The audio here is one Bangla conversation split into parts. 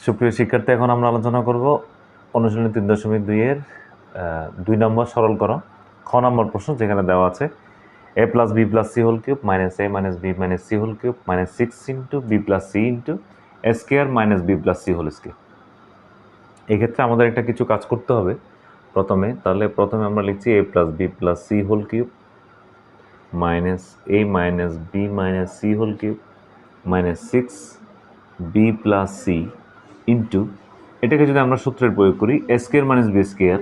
সুপ্রিয় শিক্ষার্থী, এখন আমরা আলোচনা করব অনুশীলনী 3.2 এর 2 নম্বর সরলকরণ খ নম্বর প্রশ্ন, যেখানে দেওয়া আছে a plus B plus C whole cube minus A minus B minus C whole cube minus 6 into B plus C into A square minus B plus C whole square. এক্ষেত্রে আমাদের একটা কিছু কাজ করতে হবে প্রথমে আমরা লিখছি a plus B plus C whole cube minus A minus B minus C whole cube minus 6 B plus C into, এটাকে যদি আমরা সূত্রের প্রয়োগ করি A square minus B square,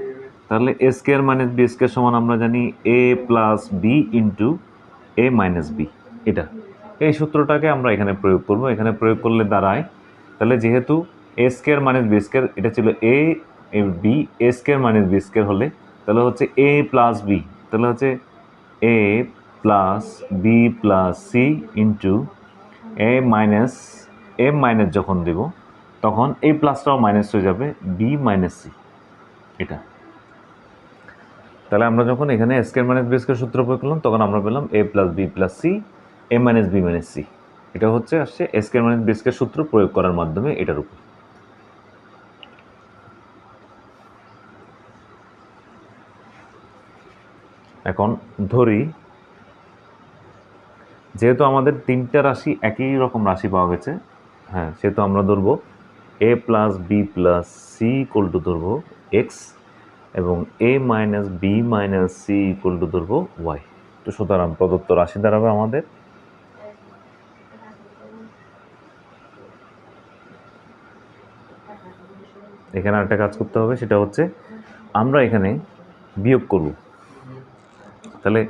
তাহলে A square minus B square সমান আমরা জানি A plus B into A minus B. এই সূত্রটাকে আমরা এখানে প্রয়োগ করব। এখানে প্রয়োগ করলে দাঁড়ায়, তাহলে যেহেতু A square minus B square এটা ছিল A B, A square minus B square হলে তাহলে হচ্ছে এ প্লাস বি, তাহলে হচ্ছে A plus B plus C into A minus যখন দেব তখন এই প্লাসটাও মাইনাস হয়ে যাবে বি মাইনাস সি। এটা তাহলে আমরা যখন এখানে স্কোয়ার মাইনাস বি স্কোয়ার সূত্র প্রয়োগ করলাম তখন আমরা পেলাম এ প্লাস বি প্লাস সি এ মাইনাস বি মাইনাস সি। এটা আসছে স্কোয়ার মাইনাস বি স্কোয়ার সূত্র প্রয়োগ করার মাধ্যমে এটার উপর। এখন ধরি যেহেতু আমাদের তিনটা রাশি একই রকম রাশি পাওয়া গেছে, হ্যাঁ, সেহেতু আমরা ধরবো A plus B plus C equal to ধরবো এক্স এবং A minus B minus C equal to ধরবো ওয়াই। তো সুতরাং প্রদত্ত রাশি দাঁড়াবে আমাদের এখানে একটা কাজ করতে হবে, সেটা হচ্ছে আমরা এখানে বিয়োগ করব। তাহলে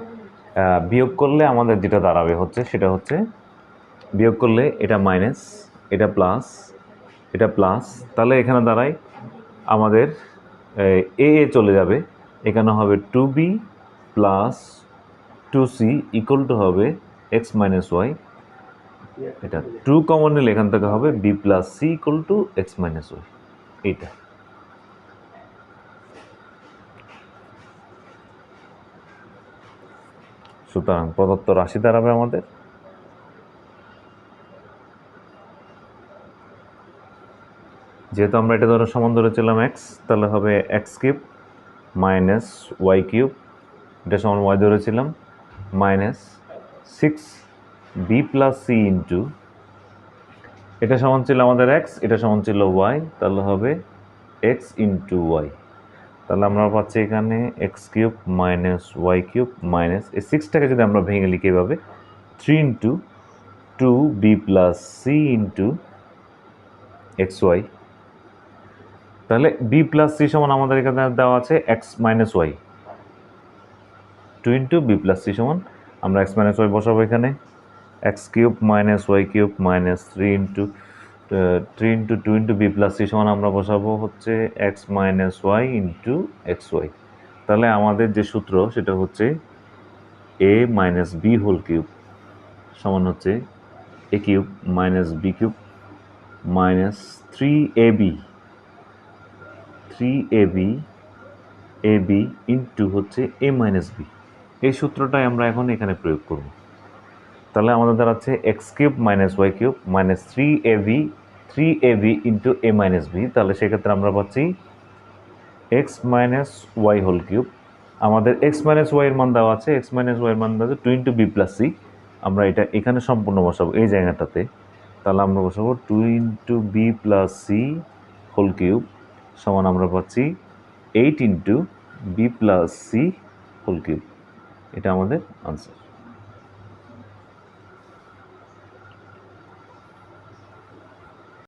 বিয়োগ করলে আমাদের যেটা দাঁড়াবে সেটা হচ্ছে বিয়োগ করলে এটা মাইনাস এটা প্লাস, তাহলে এখানে দাঁড়ায় আমাদের এ চলে যাবে, এখানে হবে 2b plus 2c equal to হবে এক্স মাইনাস ওয়াই। এটা 2 কমন নিলে এখান থেকে হবে B plus C equal to X minus Y. এইটা সুতরাং প্রদত্ত রাশি দাঁড়াবে আমাদের যেহেতু আমরা এটা ধরো সমান ধরেছিলাম এক্স, তাহলে হবে X cube minus Y cube, এটা সমান ওয়াই ধরেছিলাম, minus 6 B plus C into, এটা সমান ছিল আমাদের এক্স, এটা সমান ছিল ওয়াই, তাহলে হবে এক্স ইন্টু ওয়াই। তাহলে আমরা পাচ্ছি এখানে X cube minus Y cube minus এই 6টাকে যদি আমরা ভেঙে লিখি এভাবে 3 into 2b plus C into X Y. তাহলে বি প্লাস সি সমান আমাদের এখানে দেওয়া আছে X minus Y, 2 into B plus C সমান আমরা এক্স মাইনাস ওয়াই বসাবো এখানে X cube minus Y cube minus 3 into 2 into B plus C সমান আমরা বসাবো হচ্ছে X minus Y into X Y. তাহলে আমাদের যে সূত্র সেটা হচ্ছে A minus B whole cube সমান হচ্ছে A cube minus B cube minus 3ab into হচ্ছে এ মাইনাস বি। এই সূত্রটাই আমরা এখন এখানে প্রয়োগ করব। তাহলে আমাদের দাঁড়াচ্ছে X cube minus Y cube minus 3ab into A minus B. তাহলে সেক্ষেত্রে আমরা পাচ্ছি X minus Y whole cube. আমাদের এক্স মাইনাস ওয়াইয়ের মান দেওয়া আছে, এক্স মাইনাস ওয়াইয়ের মান দেওয়া আছে 2 ইন্টু বি প্লাস সি। আমরা এটা এখানে সম্পূর্ণ বসাবো এই জায়গাটাতে, তাহলে আমরা বসাবো 2 into B plus C whole cube সমান আমরা পাচ্ছি 8 into B plus C whole cube. এটা আমাদের আনসার।